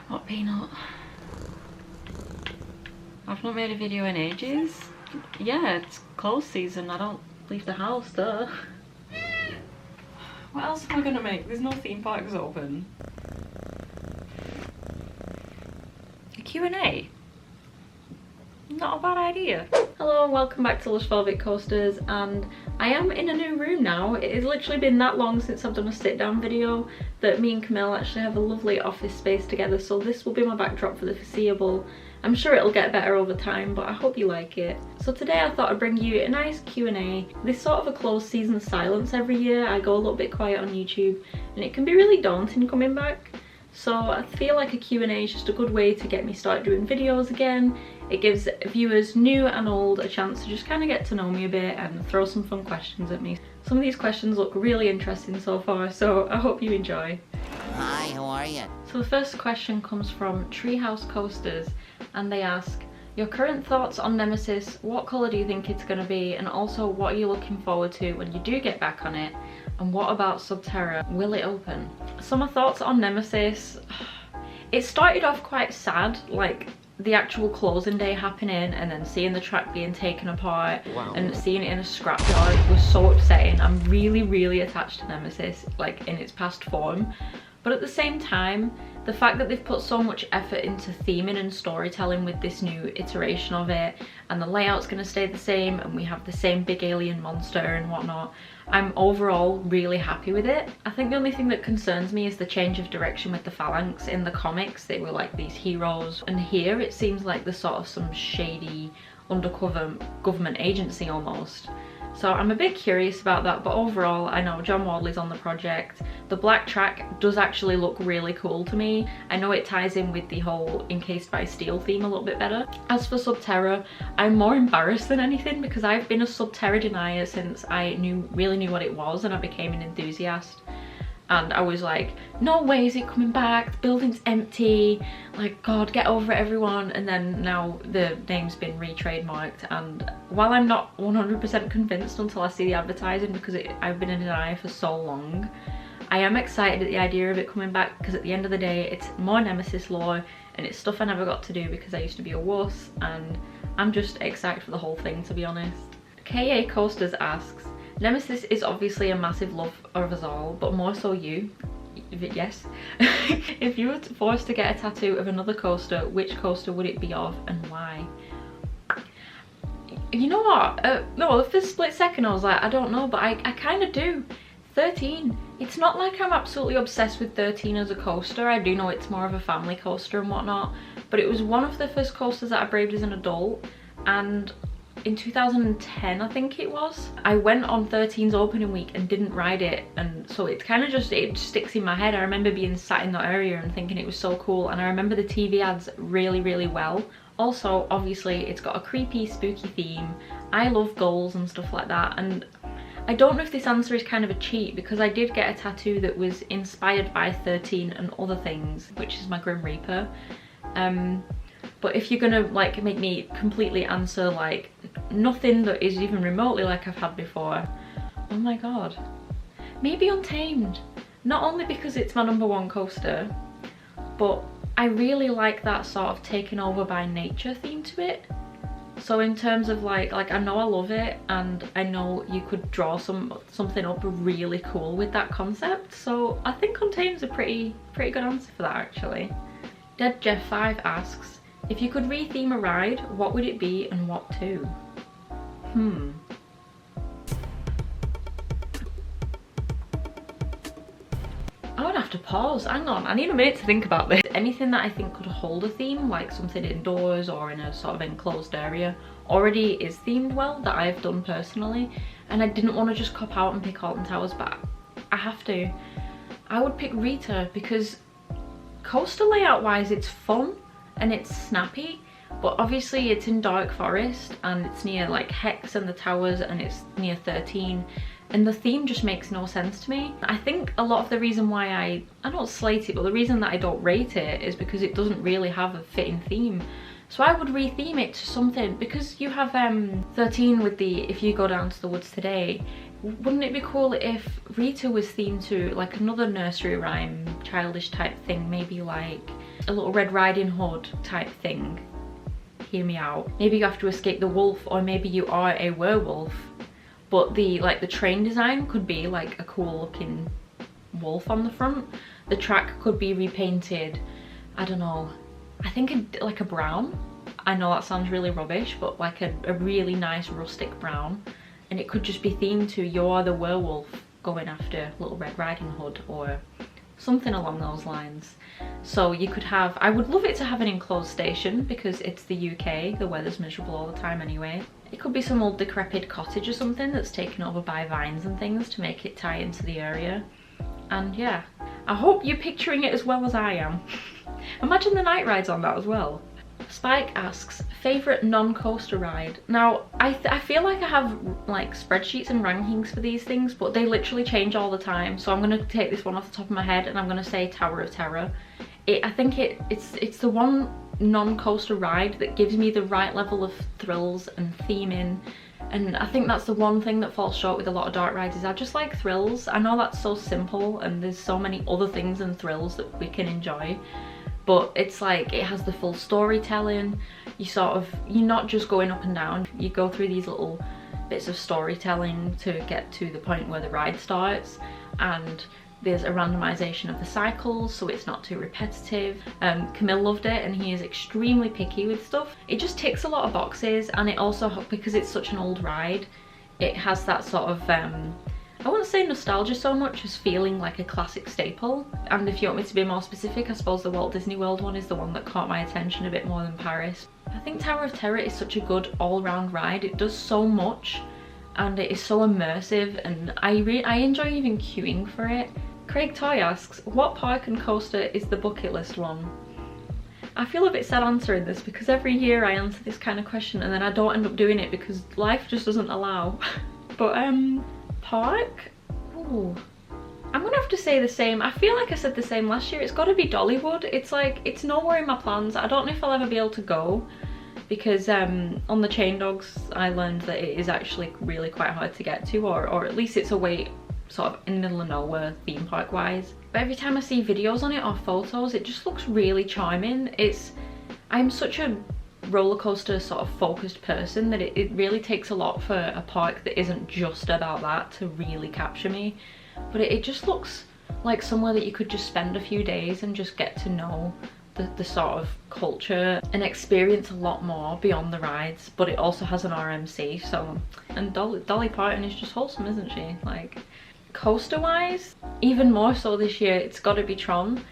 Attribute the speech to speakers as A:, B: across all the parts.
A: What peanut? I've not made a video in ages. Yeah, it's close season. I don't leave the house, duh. What else am I gonna make? There's no theme parks open. A Q&A? Not a bad idea. Hello and welcome back to Lush Velvet Coasters, and I am in a new room now. It has literally been that long since I've done a sit down video that me and Camille actually have a lovely office space together, so this will be my backdrop for the foreseeable. I'm sure it'll get better over time, but I hope you like it. So today I thought I'd bring you a nice Q&A. This sort of a closed season silence every year. I go a little bit quiet on YouTube and it can be really daunting coming back. So I feel like a Q&A is just a good way to get me started doing videos again. It gives viewers new and old a chance to just kind of get to know me a bit and throw some fun questions at me. Some of these questions look really interesting so far, so I hope you enjoy.
B: Hi, how are you?
A: So the first question comes from Treehouse Coasters, and they ask, your current thoughts on Nemesis, what colour do you think it's going to be, and also what are you looking forward to when you do get back on it, and what about Subterra, will it open? So my thoughts on Nemesis, it started off quite sad, like the actual closing day happening and then seeing the track being taken apart. Wow. And seeing it in a scrapyard was so upsetting. I'm really attached to Nemesis, like in its past form. But at the same time, the fact that they've put so much effort into theming and storytelling with this new iteration of it, and the layout's going to stay the same, and we have the same big alien monster and whatnot, I'm overall really happy with it. I think the only thing that concerns me is the change of direction with the Phalanx. In the comics, they were like these heroes, and here it seems like the sort of some shady undercover government agency almost. So I'm a bit curious about that, but overall I know John Wadley's on the project. The black track does actually look really cool to me. I know it ties in with the whole Encased by Steel theme a little bit better. As for Subterra, I'm more embarrassed than anything because I've been a Subterra denier since I really knew what it was and I became an enthusiast. And I was like, no way is it coming back, the building's empty, like god, get over it everyone. And then now the name's been re-trademarked, and while I'm not 100% convinced until I see the advertising because I've been in denial for so long, I am excited at the idea of it coming back because at the end of the day it's more Nemesis lore and it's stuff I never got to do because I used to be a wuss, and I'm just excited for the whole thing, to be honest. KA Coasters asks, Nemesis is obviously a massive love of us all, but more so you. Yes. If you were forced to get a tattoo of another coaster, which coaster would it be of and why? You know what? No, the first split second I was like, I don't know, but I kind of do. 13. It's not like I'm absolutely obsessed with 13 as a coaster. I do know it's more of a family coaster and whatnot, but it was one of the first coasters that I braved as an adult, and in 2010 I think it was, I went on 13's opening week and didn't ride it, and so it kind of just, it sticks in my head. I remember being sat in that area and thinking it was so cool, and I remember the TV ads really well. Also, obviously it's got a creepy spooky theme. I love ghouls and stuff like that, and I don't know if this answer is kind of a cheat because I did get a tattoo that was inspired by 13 and other things, which is my Grim Reaper. But if you're gonna like make me completely answer like nothing that is even remotely like I've had before, oh my god, maybe Untamed. Not only because it's my #1 coaster, but I really like that sort of taken over by nature theme to it. So in terms of like I know I love it, and I know you could draw something up really cool with that concept. So I think Untamed's a pretty good answer for that actually. Dead Jeff 5 asks, if you could re-theme a ride, what would it be and what to? I would have to pause. Hang on, I need a minute to think about this. Anything that I think could hold a theme, like something indoors or in a sort of enclosed area, already is themed well that I've done personally, and I didn't want to just cop out and pick Alton Towers, but I have to. I would pick Rita because coaster layout wise it's fun and it's snappy, but obviously it's in Dark Forest and it's near like Hex and the towers, and it's near 13, and the theme just makes no sense to me. I think a lot of the reason why I don't slate it, but the reason that I don't rate it is because it doesn't really have a fitting theme. So I would retheme it to something, because you have 13 with the If You Go Down to the Woods Today. Wouldn't it be cool if Rita was themed to like another nursery rhyme, childish type thing, maybe like a Little Red Riding Hood type thing? Hear me out. Maybe you have to escape the wolf, or maybe you are a werewolf, but the train design could be like a cool looking wolf on the front. The track could be repainted, I don't know, I think like a brown. I know that sounds really rubbish, but like a really nice rustic brown. And it could just be themed to you're the werewolf going after Little Red Riding Hood, or something along those lines. So you could have, I would love it to have an enclosed station, because it's the UK, the weather's miserable all the time anyway. It could be some old decrepit cottage or something that's taken over by vines and things to make it tie into the area. And yeah, I hope you're picturing it as well as I am. Imagine the night rides on that as well. Spike asks, favourite non-coaster ride? Now, I feel like I have like spreadsheets and rankings for these things, but they literally change all the time. So I'm going to take this one off the top of my head, and I'm going to say Tower of Terror. I think it's the one non-coaster ride that gives me the right level of thrills and theming. And I think that's the one thing that falls short with a lot of dark rides, is I just like thrills. I know that's so simple, and there's so many other things and thrills that we can enjoy. But it's like, it has the full storytelling. You're not just going up and down. You go through these little bits of storytelling to get to the point where the ride starts. And there's a randomization of the cycles, so it's not too repetitive. Camille loved it, and he is extremely picky with stuff. It just ticks a lot of boxes, and it also, because it's such an old ride, it has that sort of, I wouldn't say nostalgia so much as feeling like a classic staple. And if you want me to be more specific, I suppose the Walt Disney World one is the one that caught my attention a bit more than Paris. I think Tower of Terror is such a good all-round ride. It does so much, and it is so immersive, and I enjoy even queuing for it. Craig Toy asks, what park and coaster is the bucket list one? I feel a bit sad answering this, because every year I answer this kind of question and then I don't end up doing it because life just doesn't allow. But park? Ooh. I'm gonna have to say the same. I feel like I said the same last year. It's gotta be Dollywood. It's like, it's nowhere in my plans. I don't know if I'll ever be able to go, because on the Chain Dogs I learned that it is actually really quite hard to get to, or at least it's a wait sort of in the middle of nowhere theme park wise. But every time I see videos on it or photos, it just looks really charming. I'm such a roller coaster sort of focused person that it really takes a lot for a park that isn't just about that to really capture me. But it just looks like somewhere that you could just spend a few days and just get to know the sort of culture and experience a lot more beyond the rides. But it also has an RMC, so, and Dolly Parton is just wholesome, isn't she? Like, coaster wise, even more so this year, it's got to be Tron.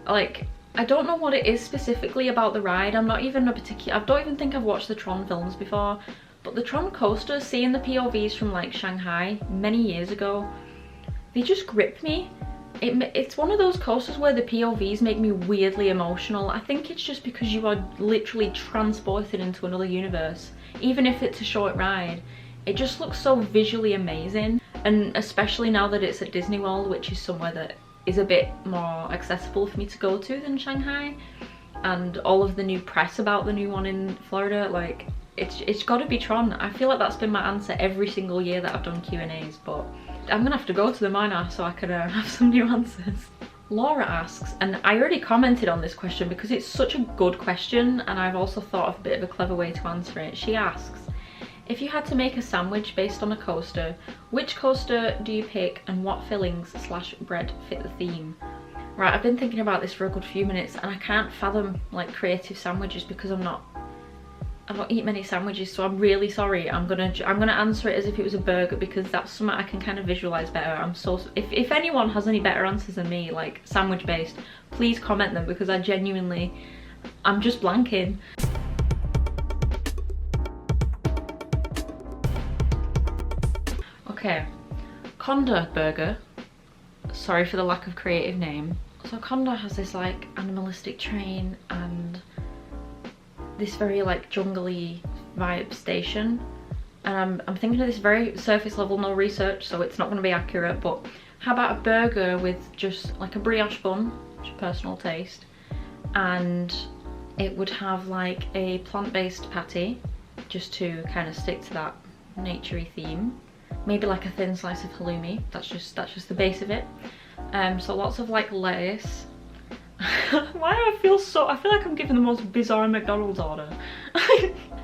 A: Like, I don't know what it is specifically about the ride. I don't even think I've watched the Tron films before, but the Tron coasters, seeing the POVs from like Shanghai many years ago, they just grip me. It's one of those coasters where the POVs make me weirdly emotional. I think it's just because you are literally transported into another universe. Even if it's a short ride, it just looks so visually amazing. And especially now that it's at Disney World, which is somewhere that is a bit more accessible for me to go to than Shanghai. And all of the new press about the new one in Florida, like, it's got to be Tron. I feel like that's been my answer every single year that I've done Q&As, but I'm gonna have to go to them now so I can have some new answers. Laura asks, and I already commented on this question because it's such a good question, and I've also thought of a bit of a clever way to answer it. She asks, if you had to make a sandwich based on a coaster, which coaster do you pick and what fillings / bread fit the theme? Right, I've been thinking about this for a good few minutes, and I can't fathom like creative sandwiches because I don't eat many sandwiches, so I'm really sorry. I'm gonna answer it as if it was a burger because that's something I can kind of visualize better. If anyone has any better answers than me, like sandwich based, please comment them because I'm just blanking. Okay, Conda Burger. Sorry for the lack of creative name. So Conda has this like animalistic train and this very like jungly vibe station, and I'm thinking of this very surface level, no research, so it's not going to be accurate, but how about a burger with just like a brioche bun, which is personal taste, and it would have like a plant-based patty, just to kind of stick to that naturey theme. Maybe like a thin slice of halloumi. That's just the base of it. So lots of like lettuce. Why do I feel like I'm giving the most bizarre McDonald's order.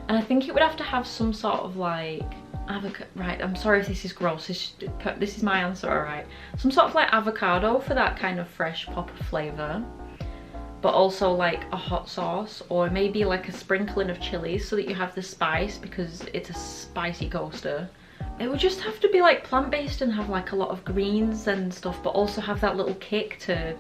A: And I think it would have to have some sort of like avocado. Right, I'm sorry if this is gross. This is my answer, alright. Some sort of like avocado for that kind of fresh pop of flavour. But also like a hot sauce, or maybe like a sprinkling of chilies so that you have the spice, because it's a spicy coaster. It would just have to be like plant-based and have like a lot of greens and stuff, but also have that little kick to,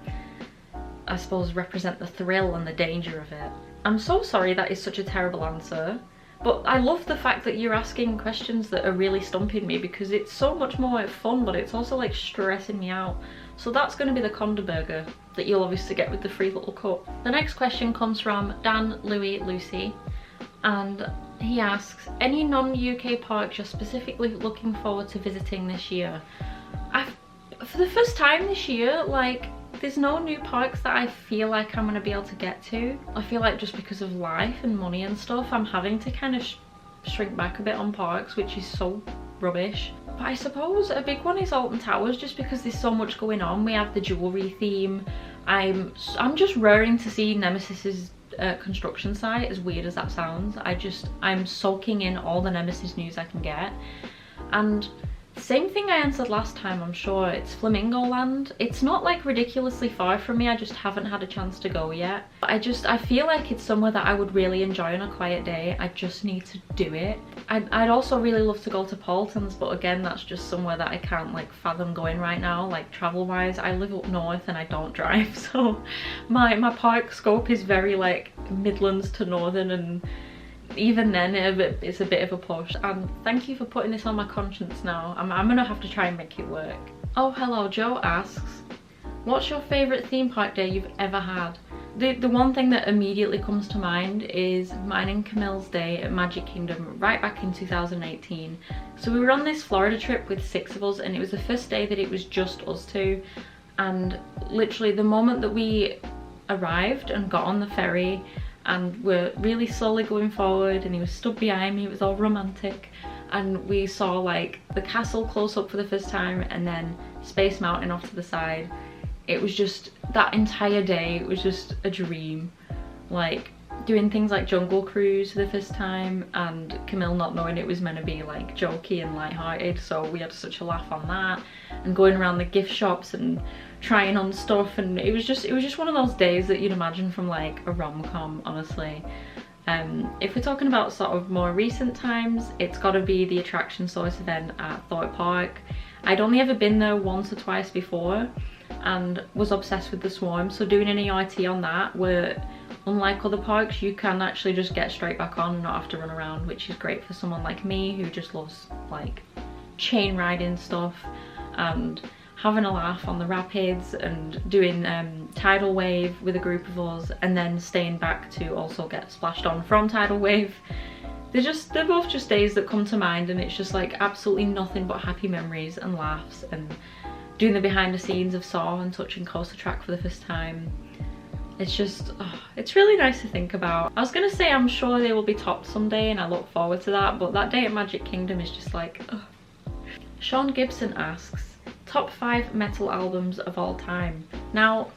A: I suppose, represent the thrill and the danger of it. I'm so sorry that is such a terrible answer, but I love the fact that you're asking questions that are really stumping me, because it's so much more fun, but it's also like stressing me out. So that's going to be the Conda burger that you'll obviously get with the free little cup. The next question comes from Dan Louis Lucy, and he asks, any non-UK parks you're specifically looking forward to visiting this year? For the first time this year, like, there's no new parks that I feel like I'm going to be able to get to. I feel like just because of life and money and stuff, I'm having to kind of shrink back a bit on parks, which is so rubbish. But I suppose a big one is Alton Towers, just because there's so much going on. We have the jewellery theme. I'm just raring to see Nemesis's construction site, as weird as that sounds. I'm soaking in all the Nemesis news I can get. And same thing I answered last time, I'm sure, it's Flamingo Land. It's not like ridiculously far from me, I just haven't had a chance to go yet. But I feel like it's somewhere that I would really enjoy on a quiet day. I just need to do it. I'd also really love to go to Paultons, but again, that's just somewhere that I can't like fathom going right now, like travel wise. I live up north and I don't drive, so my park scope is very like Midlands to Northern, and even then it's a bit of a push. And thank you for putting this on my conscience now. I'm gonna have to try and make it work. Oh hello, Joe asks, what's your favourite theme park day you've ever had? The one thing that immediately comes to mind is mine and Camille's day at Magic Kingdom right back in 2018. So we were on this Florida trip with 6 of us, and it was the first day that it was just us two. And literally the moment that we arrived and got on the ferry and we're really slowly going forward, and he was stood behind me, it was all romantic, and we saw like the castle close up for the first time and then Space Mountain off to the side. It was just, that entire day, it was just a dream. Like doing things like Jungle Cruise for the first time, and Camille not knowing it was meant to be like jokey and light-hearted, so we had such a laugh on that, and going around the gift shops and trying on stuff, and it was just one of those days that you'd imagine from like a rom-com, honestly. If we're talking about sort of more recent times, it's got to be the Attraction Source event at Thorpe Park. I'd only ever been there once or twice before and was obsessed with the Swarm, so doing an EIT on that, where unlike other parks you can actually just get straight back on and not have to run around, which is great for someone like me who just loves like chain riding stuff and having a laugh on the rapids, and doing Tidal Wave with a group of us, and then staying back to also get splashed on from Tidal Wave. They're both just days that come to mind, and it's just like absolutely nothing but happy memories and laughs, and doing the behind the scenes of Saw and touching Coaster Track for the first time. It's just, it's really nice to think about. I was gonna say I'm sure they will be topped someday, and I look forward to that, but that day at Magic Kingdom is just like, ugh. Sean Gibson asks, top 5 metal albums of all time. Now,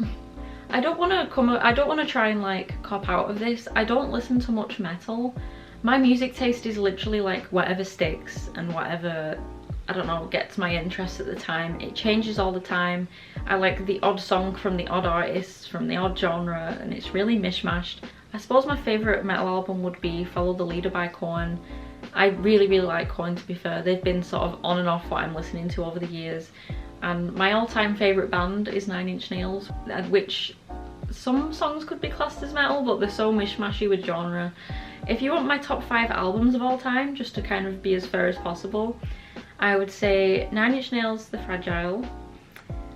A: I don't want to try and like cop out of this. I don't listen to much metal. My music taste is literally like whatever sticks and whatever, I don't know, gets my interest at the time. It changes all the time. I like the odd song from the odd artist, from the odd genre, and it's really mishmashed. I suppose my favourite metal album would be Follow the Leader by Korn. I really like Korn, to be fair. They've been sort of on and off what I'm listening to over the years. And my all-time favourite band is 9 Inch Nails, which some songs could be classed as metal, but they're so mishmashy with genre. If you want my top 5 albums of all time, just to kind of be as fair as possible, I would say 9 Inch Nails, The Fragile,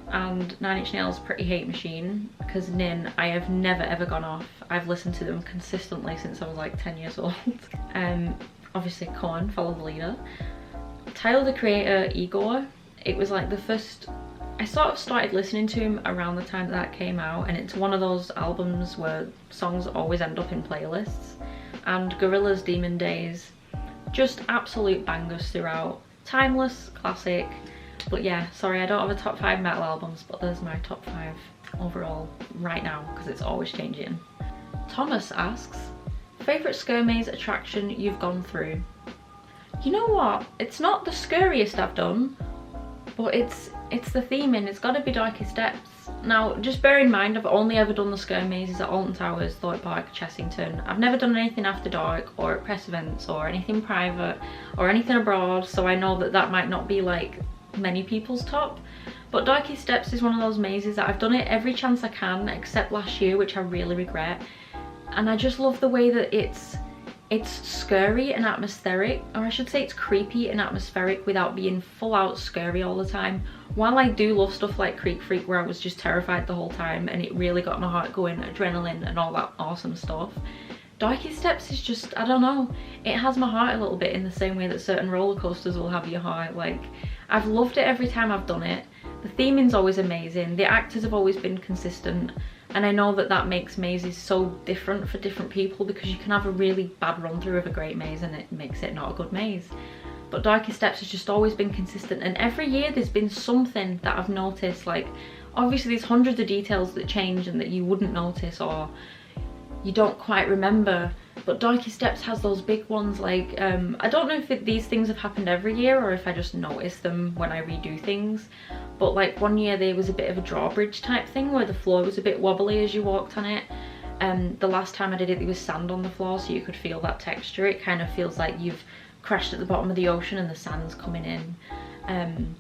A: and 9 Inch Nails, Pretty Hate Machine, because Nin, I have never ever gone off. I've listened to them consistently since I was like 10 years old. Obviously Korn, Follow the Leader. Tyler the Creator, Igor. It was like the first I sort of started listening to him around the time that came out, and it's one of those albums where songs always end up in playlists. And Gorillaz Demon Days, just absolute bangers throughout. Timeless, classic. But yeah, sorry, I don't have a top 5 metal albums, but there's my top 5 overall right now, because it's always changing. Thomas asks, favourite Skirmaze attraction you've gone through? You know what? It's not the scariest I've done, but it's the theming. It's got to be Darkest Depths. Now, just bear in mind, I've only ever done the Skirmazes at Alton Towers, Thorpe Park, Chessington. I've never done anything after dark, or at press events, or anything private, or anything abroad, so I know that that might not be like many people's top. But Darkest Depths is one of those mazes that I've done it every chance I can, except last year, which I really regret. And I just love the way that it's scary and atmospheric, or I should say it's creepy and atmospheric without being full out scary all the time. While I do love stuff like Creek Freak, where I was just terrified the whole time and it really got my heart going, adrenaline and all that awesome stuff, Darkest Steps is just, I don't know, it has my heart a little bit in the same way that certain roller coasters will have your heart. Like, I've loved it every time I've done it. The theming's always amazing, the actors have always been consistent, and I know that that makes mazes so different for different people, because you can have a really bad run through of a great maze and it makes it not a good maze. But Darkest Steps has just always been consistent, and every year there's been something that I've noticed. Like, obviously there's hundreds of details that change and that you wouldn't notice or you don't quite remember, but Darkest Depths has those big ones. Like, I don't know if these things have happened every year or if I just notice them when I redo things, but like one year there was a bit of a drawbridge type thing where the floor was a bit wobbly as you walked on it. The last time I did it, there was sand on the floor, so you could feel that texture. It kind of feels like you've crashed at the bottom of the ocean and the sand's coming in.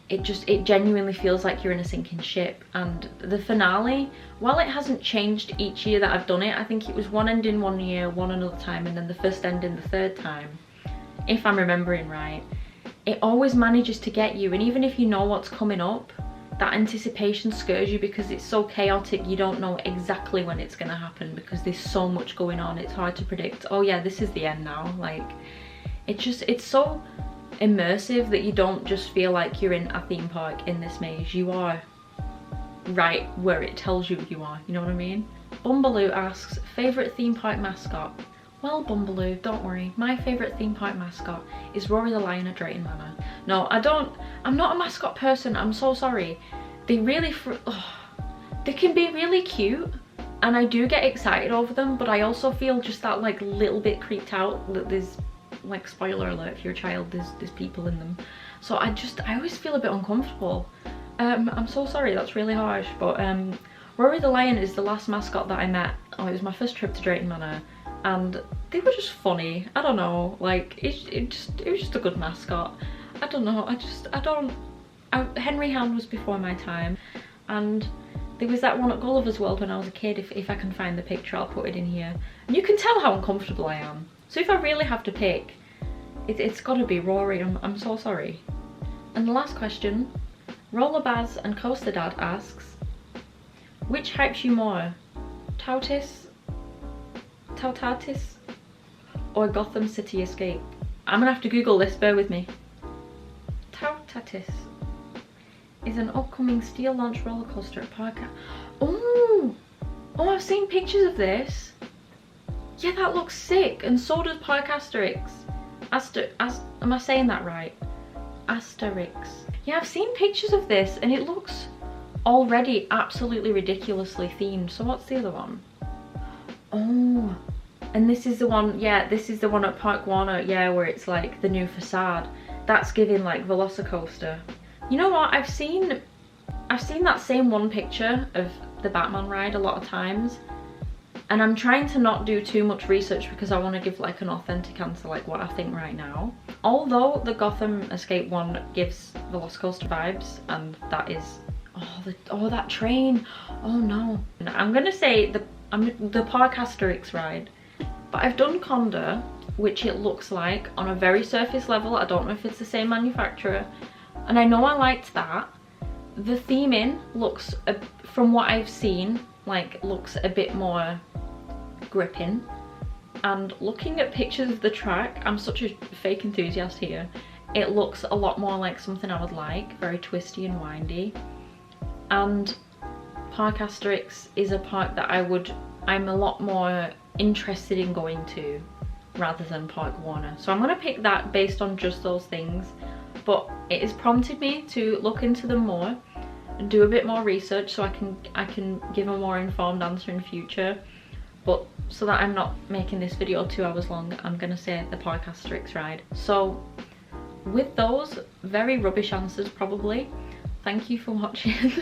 A: It genuinely feels like you're in a sinking ship. And the finale, while it hasn't changed each year that I've done it, I think it was one ending one year, one another time, and then the first ending the third time, if I'm remembering right, it always manages to get you. And even if you know what's coming up, that anticipation scares you because it's so chaotic. You don't know exactly when it's going to happen because there's so much going on. It's hard to predict, oh yeah, this is the end now. Like, it's so immersive that you don't just feel like you're in a theme park in this maze. You are right where it tells you you are, you know what I mean? Bumbaloo asks, favourite theme park mascot? Well, Bumbaloo, don't worry, my favourite theme park mascot is Rory the Lion at Drayton Manor. No, I'm not a mascot person, I'm so sorry. They really, they can be really cute and I do get excited over them, but I also feel just that like little bit creeped out that there's, like, spoiler alert, if you're a child, there's people in them. So I always feel a bit uncomfortable. I'm so sorry, that's really harsh, but Rory the Lion is the last mascot that I met. Oh, it was my first trip to Drayton Manor, and they were just funny. I don't know, like, it was just a good mascot. I don't know, Henry Hound was before my time, and there was that one at Gulliver's World when I was a kid. If I can find the picture, I'll put it in here. And you can tell how uncomfortable I am. So if I really have to pick, it's got to be Rory. I'm so sorry. And the last question, Rollerbaz and Coaster Dad asks, which hypes you more, Tautatis or Gotham City Escape? I'm gonna have to Google this, bear with me. Tautatis is an upcoming steel launch roller coaster at Park. Oh, I've seen pictures of this. Yeah, that looks sick, and so does Park Asterix. Am I saying that right? Asterix. Yeah, I've seen pictures of this and it looks already absolutely ridiculously themed. So what's the other one? Oh, and this is the one, yeah, this is the one at Park Warner, yeah, where it's like the new facade. That's giving like Velocicoaster. You know what, I've seen that same one picture of the Batman ride a lot of times. And I'm trying to not do too much research because I want to give like an authentic answer, like what I think right now. Although the Gotham Escape one gives Velocicoaster vibes, and that is, oh that train, oh no. I'm gonna say the Park Asterix ride. But I've done Conda, which it looks like on a very surface level. I don't know if it's the same manufacturer, and I know I liked that. The theming looks, from what I've seen, like looks a bit more gripping, and looking at pictures of the track, I'm such a fake enthusiast here, it looks a lot more like something I would like, very twisty and windy. And Park Asterix is a park that I'm a lot more interested in going to rather than Park Warner. So I'm gonna pick that based on just those things, but it has prompted me to look into them more and do a bit more research so I can give a more informed answer in future. But so that I'm not making this video 2 hours long, I'm gonna say the Park Asterix ride. So with those very rubbish answers probably, thank you for watching.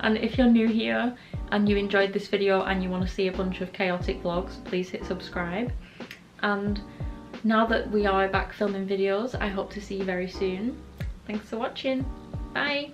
A: And if you're new here and you enjoyed this video and you want to see a bunch of chaotic vlogs, please hit subscribe. And now that we are back filming videos, I hope to see you very soon. Thanks for watching. Bye.